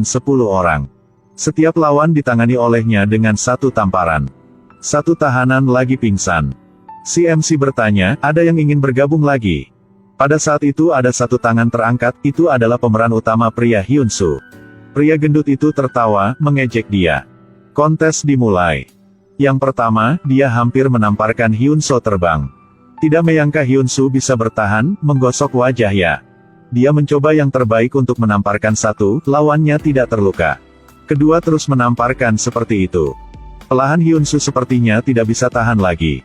10 orang. Setiap lawan ditangani olehnya dengan satu tamparan. Satu tahanan lagi pingsan. Si MC bertanya, ada yang ingin bergabung lagi? Pada saat itu ada satu tangan terangkat, itu adalah pemeran utama pria Hyun-soo. Pria gendut itu tertawa, mengejek dia. Kontes dimulai. Yang pertama, dia hampir menamparkan Hyun-soo terbang. Tidak menyangka Hyun-soo bisa bertahan, menggosok wajah ya. Dia mencoba yang terbaik untuk menamparkan satu, lawannya tidak terluka. Kedua terus menamparkan seperti itu. Pelahan Hyun-soo sepertinya tidak bisa tahan lagi.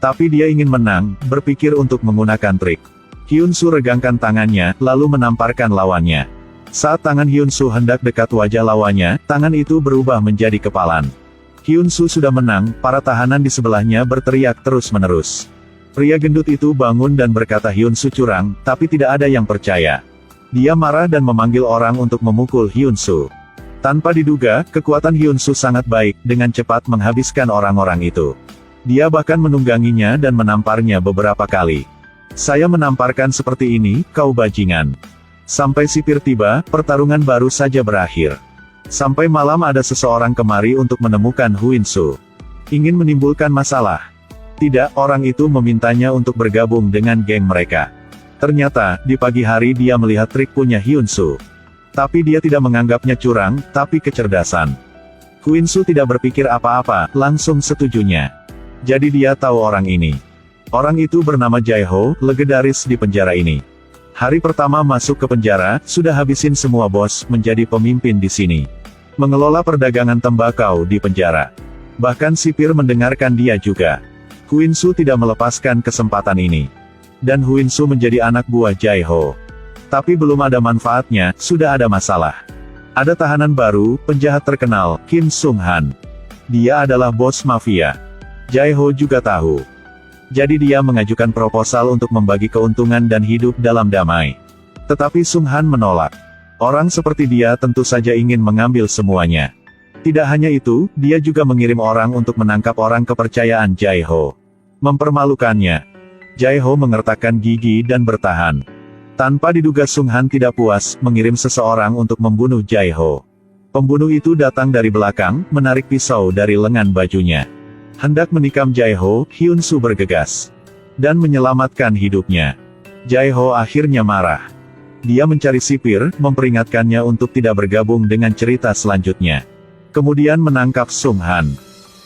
Tapi dia ingin menang, berpikir untuk menggunakan trik. Hyun-soo regangkan tangannya, lalu menamparkan lawannya. Saat tangan Hyun-soo hendak dekat wajah lawannya, tangan itu berubah menjadi kepalan. Hyun-soo sudah menang, para tahanan di sebelahnya berteriak terus-menerus. Pria gendut itu bangun dan berkata Hyun-soo curang, tapi tidak ada yang percaya. Dia marah dan memanggil orang untuk memukul Hyun-soo. Tanpa diduga, kekuatan Hyun-soo sangat baik, dengan cepat menghabiskan orang-orang itu. Dia bahkan menungganginya dan menamparnya beberapa kali. Saya menamparkan seperti ini, kau bajingan. Sampai sipir tiba, pertarungan baru saja berakhir. Sampai malam ada seseorang kemari untuk menemukan Hyun-soo. Ingin menimbulkan masalah. Tidak, orang itu memintanya untuk bergabung dengan geng mereka. Ternyata, di pagi hari dia melihat trik punya Hyun-soo. Tapi dia tidak menganggapnya curang, tapi kecerdasan. Hyun-soo tidak berpikir apa-apa, langsung setujunya. Jadi dia tahu orang ini. Orang itu bernama Jae-ho, legendaris di penjara ini. Hari pertama masuk ke penjara, sudah habisin semua bos, menjadi pemimpin di sini. Mengelola perdagangan tembakau di penjara. Bahkan sipir mendengarkan dia juga. Hyun-soo tidak melepaskan kesempatan ini. Dan Hyun-soo menjadi anak buah Jae-ho. Tapi belum ada manfaatnya, sudah ada masalah. Ada tahanan baru, penjahat terkenal, Kim Sung-han. Dia adalah bos mafia. Jae-ho juga tahu. Jadi dia mengajukan proposal untuk membagi keuntungan dan hidup dalam damai. Tetapi Sung-han menolak. Orang seperti dia tentu saja ingin mengambil semuanya. Tidak hanya itu, dia juga mengirim orang untuk menangkap orang kepercayaan Jae-ho. Mempermalukannya. Jae-ho mengertakkan gigi dan bertahan. Tanpa diduga Sung-han tidak puas, mengirim seseorang untuk membunuh Jae-ho. Pembunuh itu datang dari belakang, menarik pisau dari lengan bajunya. Hendak menikam Jae-ho, Hyun-soo bergegas. Dan menyelamatkan hidupnya. Jae-ho akhirnya marah. Dia mencari sipir, memperingatkannya untuk tidak bergabung dengan cerita selanjutnya. Kemudian menangkap Sung-han.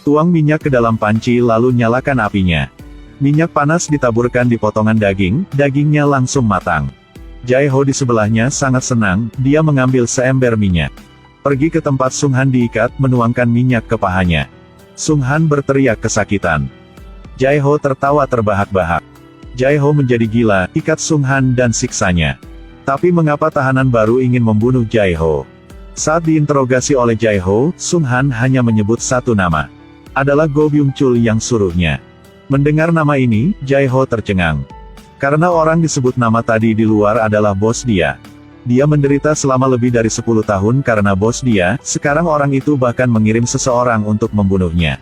Tuang minyak ke dalam panci lalu nyalakan apinya. Minyak panas ditaburkan di potongan daging, dagingnya langsung matang. Jae-ho di sebelahnya sangat senang, dia mengambil seember minyak. Pergi ke tempat Sung-han diikat, menuangkan minyak ke pahanya. Sung-han berteriak kesakitan. Jae-ho tertawa terbahak-bahak. Jae-ho menjadi gila, ikat Sung-han dan siksanya. Tapi mengapa tahanan baru ingin membunuh Jae-ho? Saat diinterogasi oleh Jae-ho, Sung-han hanya menyebut satu nama. Adalah Go Byung-chul yang suruhnya. Mendengar nama ini, Jae-ho tercengang. Karena orang disebut nama tadi di luar adalah bos dia. Dia menderita selama lebih dari 10 tahun karena bos dia, sekarang orang itu bahkan mengirim seseorang untuk membunuhnya.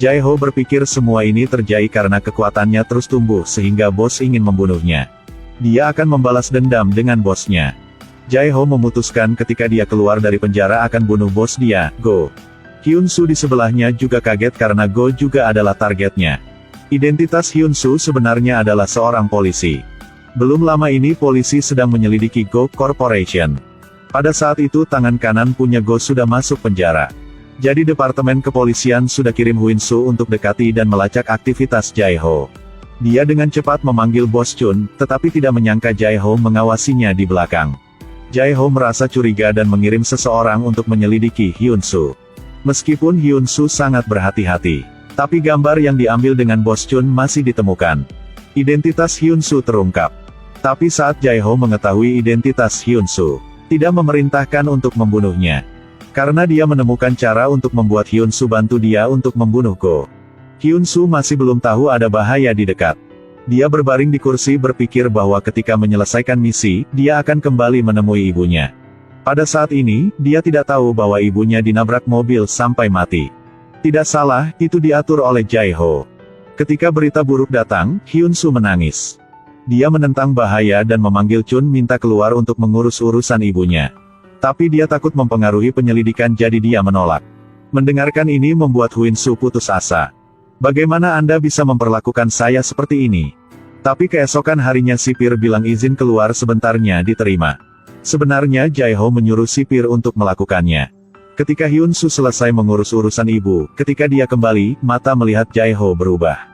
Jae-ho berpikir semua ini terjadi karena kekuatannya terus tumbuh sehingga bos ingin membunuhnya. Dia akan membalas dendam dengan bosnya. Jae-ho memutuskan ketika dia keluar dari penjara akan bunuh bos dia, Go. Hyun-soo di sebelahnya juga kaget karena Go juga adalah targetnya. Identitas Hyun-soo sebenarnya adalah seorang polisi. Belum lama ini polisi sedang menyelidiki Go Corporation. Pada saat itu tangan kanan punya Go sudah masuk penjara. Jadi departemen kepolisian sudah kirim Hyun-soo untuk dekati dan melacak aktivitas Jae-ho. Dia dengan cepat memanggil Bos Chun, tetapi tidak menyangka Jae-ho mengawasinya di belakang. Jae-ho merasa curiga dan mengirim seseorang untuk menyelidiki Hyun-soo. Meskipun Hyun-soo sangat berhati-hati, tapi gambar yang diambil dengan Bos Chun masih ditemukan. Identitas Hyun-soo terungkap. Tapi saat Jae-ho mengetahui identitas Hyun-soo, tidak memerintahkan untuk membunuhnya. Karena dia menemukan cara untuk membuat Hyun-soo bantu dia untuk membunuh Go. Hyun-soo masih belum tahu ada bahaya di dekat. Dia berbaring di kursi berpikir bahwa ketika menyelesaikan misi, dia akan kembali menemui ibunya. Pada saat ini, dia tidak tahu bahwa ibunya dinabrak mobil sampai mati. Tidak salah, itu diatur oleh Jae-ho. Ketika berita buruk datang, Hyun-soo menangis. Dia menentang bahaya dan memanggil Chun minta keluar untuk mengurus urusan ibunya. Tapi dia takut mempengaruhi penyelidikan jadi dia menolak. Mendengarkan ini membuat Huinsu putus asa. Bagaimana Anda bisa memperlakukan saya seperti ini? Tapi keesokan harinya sipir bilang izin keluar sebentarnya diterima. Sebenarnya Jae-ho menyuruh sipir untuk melakukannya. Ketika Hyun-soo selesai mengurus urusan ibu, ketika dia kembali, mata melihat Jae-ho berubah.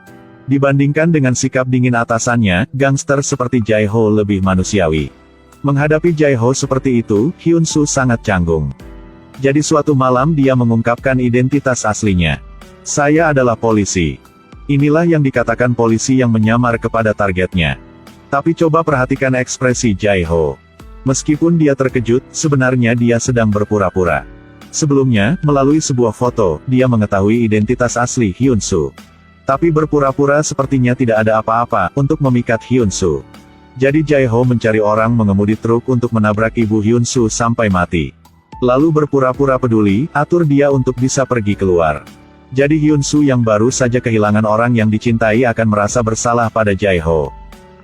Dibandingkan dengan sikap dingin atasannya, gangster seperti Jae-ho lebih manusiawi. Menghadapi Jae-ho seperti itu, Hyun-soo sangat canggung. Jadi suatu malam dia mengungkapkan identitas aslinya. Saya adalah polisi. Inilah yang dikatakan polisi yang menyamar kepada targetnya. Tapi coba perhatikan ekspresi Jae-ho. Meskipun dia terkejut, sebenarnya dia sedang berpura-pura. Sebelumnya, melalui sebuah foto, dia mengetahui identitas asli Hyun-soo. Tapi berpura-pura sepertinya tidak ada apa-apa untuk memikat Hyun-soo. Jadi Jae-ho mencari orang mengemudi truk untuk menabrak ibu Hyun-soo sampai mati. Lalu berpura-pura peduli, atur dia untuk bisa pergi keluar. Jadi Hyun-soo yang baru saja kehilangan orang yang dicintai akan merasa bersalah pada Jae-ho.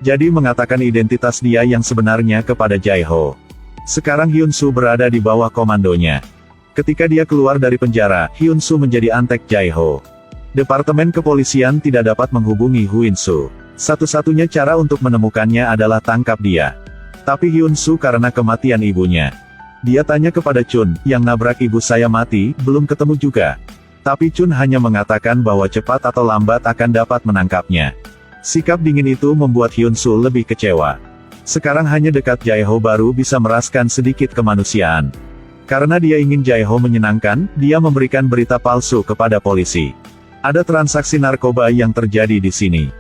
Jadi mengatakan identitas dia yang sebenarnya kepada Jae-ho. Sekarang Hyun-soo berada di bawah komandonya. Ketika dia keluar dari penjara, Hyun-soo menjadi antek Jae-ho. Departemen kepolisian tidak dapat menghubungi Hyun-soo. Satu-satunya cara untuk menemukannya adalah tangkap dia. Tapi Hyun-soo karena kematian ibunya. Dia tanya kepada Chun, yang nabrak ibu saya mati, belum ketemu juga. Tapi Chun hanya mengatakan bahwa cepat atau lambat akan dapat menangkapnya. Sikap dingin itu membuat Hyun-soo lebih kecewa. Sekarang hanya dekat Jae-ho baru bisa meraskan sedikit kemanusiaan. Karena dia ingin Jae-ho menyenangkan, dia memberikan berita palsu kepada polisi. Ada transaksi narkoba yang terjadi di sini.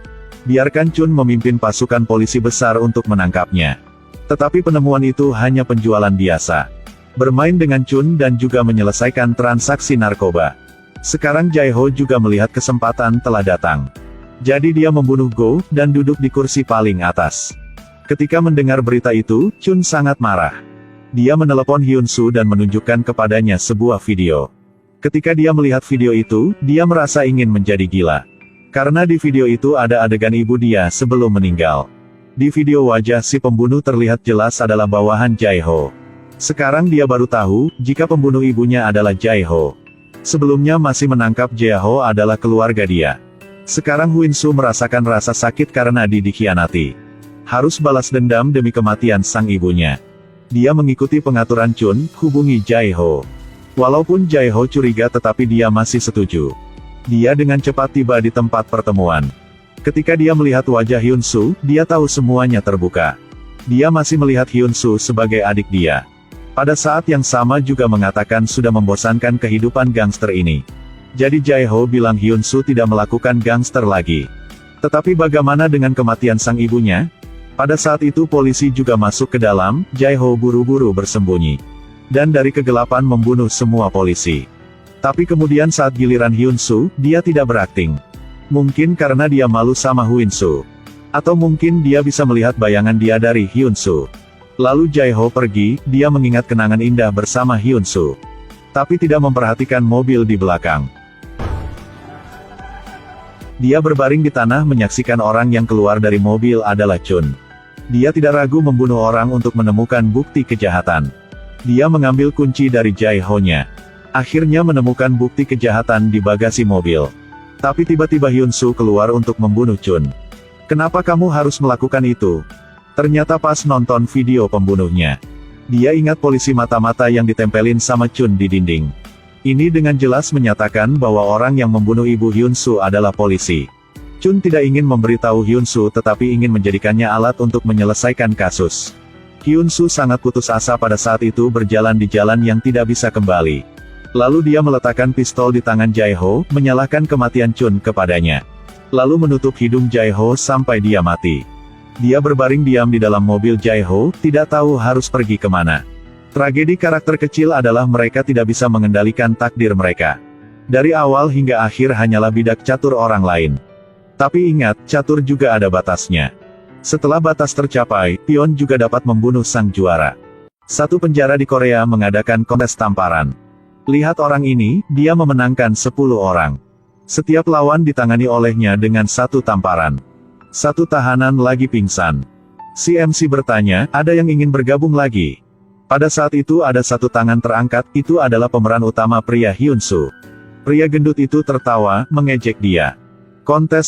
Biarkan Chun memimpin pasukan polisi besar untuk menangkapnya. Tetapi penemuan itu hanya penjualan biasa. Bermain dengan Chun dan juga menyelesaikan transaksi narkoba. Sekarang Jae-ho juga melihat kesempatan telah datang. Jadi dia membunuh Go, dan duduk di kursi paling atas. Ketika mendengar berita itu, Chun sangat marah. Dia menelepon Hyun-soo dan menunjukkan kepadanya sebuah video. Ketika dia melihat video itu, dia merasa ingin menjadi gila. Karena di video itu ada adegan ibu dia sebelum meninggal. Di video wajah si pembunuh terlihat jelas adalah bawahan Jae-ho. Sekarang dia baru tahu, jika pembunuh ibunya adalah Jae-ho. Sebelumnya masih menangkap Jae-ho adalah keluarga dia. Sekarang Hyun-soo merasakan rasa sakit karena dikhianati. Harus balas dendam demi kematian sang ibunya. Dia mengikuti pengaturan Chun, hubungi Jae-ho. Walaupun Jae-ho curiga tetapi dia masih setuju. Dia dengan cepat tiba di tempat pertemuan. Ketika dia melihat wajah Hyun-soo, dia tahu semuanya terbuka. Dia masih melihat Hyun-soo sebagai adik dia. Pada saat yang sama juga mengatakan sudah membosankan kehidupan gangster ini. Jadi Jae-ho bilang Hyun-soo tidak melakukan gangster lagi. Tetapi bagaimana dengan kematian sang ibunya? Pada saat itu polisi juga masuk ke dalam, Jae-ho buru-buru bersembunyi. Dan dari kegelapan membunuh semua polisi. Tapi kemudian saat giliran Hyun-soo, dia tidak berakting. Mungkin karena dia malu sama Hyun-soo. Atau mungkin dia bisa melihat bayangan dia dari Hyun-soo. Lalu Jae-ho pergi, dia mengingat kenangan indah bersama Hyun-soo. Tapi tidak memperhatikan mobil di belakang. Dia berbaring di tanah menyaksikan orang yang keluar dari mobil adalah Chun. Dia tidak ragu membunuh orang untuk menemukan bukti kejahatan. Dia mengambil kunci dari Jae-ho-nya. Akhirnya menemukan bukti kejahatan di bagasi mobil. Tapi tiba-tiba Hyun-soo keluar untuk membunuh Chun. Kenapa kamu harus melakukan itu? Ternyata pas nonton video pembunuhnya. Dia ingat polisi mata-mata yang ditempelin sama Chun di dinding. Ini dengan jelas menyatakan bahwa orang yang membunuh ibu Hyun-soo adalah polisi. Chun tidak ingin memberitahu Hyun-soo tetapi ingin menjadikannya alat untuk menyelesaikan kasus. Hyun-soo sangat putus asa pada saat itu berjalan di jalan yang tidak bisa kembali. Lalu dia meletakkan pistol di tangan Jae-ho, menyalahkan kematian Chun kepadanya. Lalu menutup hidung Jae-ho sampai dia mati. Dia berbaring diam di dalam mobil Jae-ho, tidak tahu harus pergi kemana. Tragedi karakter kecil adalah mereka tidak bisa mengendalikan takdir mereka. Dari awal hingga akhir hanyalah bidak catur orang lain. Tapi ingat, catur juga ada batasnya. Setelah batas tercapai, pion juga dapat membunuh sang juara. Satu penjara di Korea mengadakan kontes tamparan. Lihat orang ini, dia memenangkan 10 orang. Setiap lawan ditangani olehnya dengan satu tamparan. Satu tahanan lagi pingsan. Si MC bertanya, ada yang ingin bergabung lagi? Pada saat itu ada satu tangan terangkat, itu adalah pemeran utama pria Hyun Soo. Pria gendut itu tertawa, mengejek dia. Kontes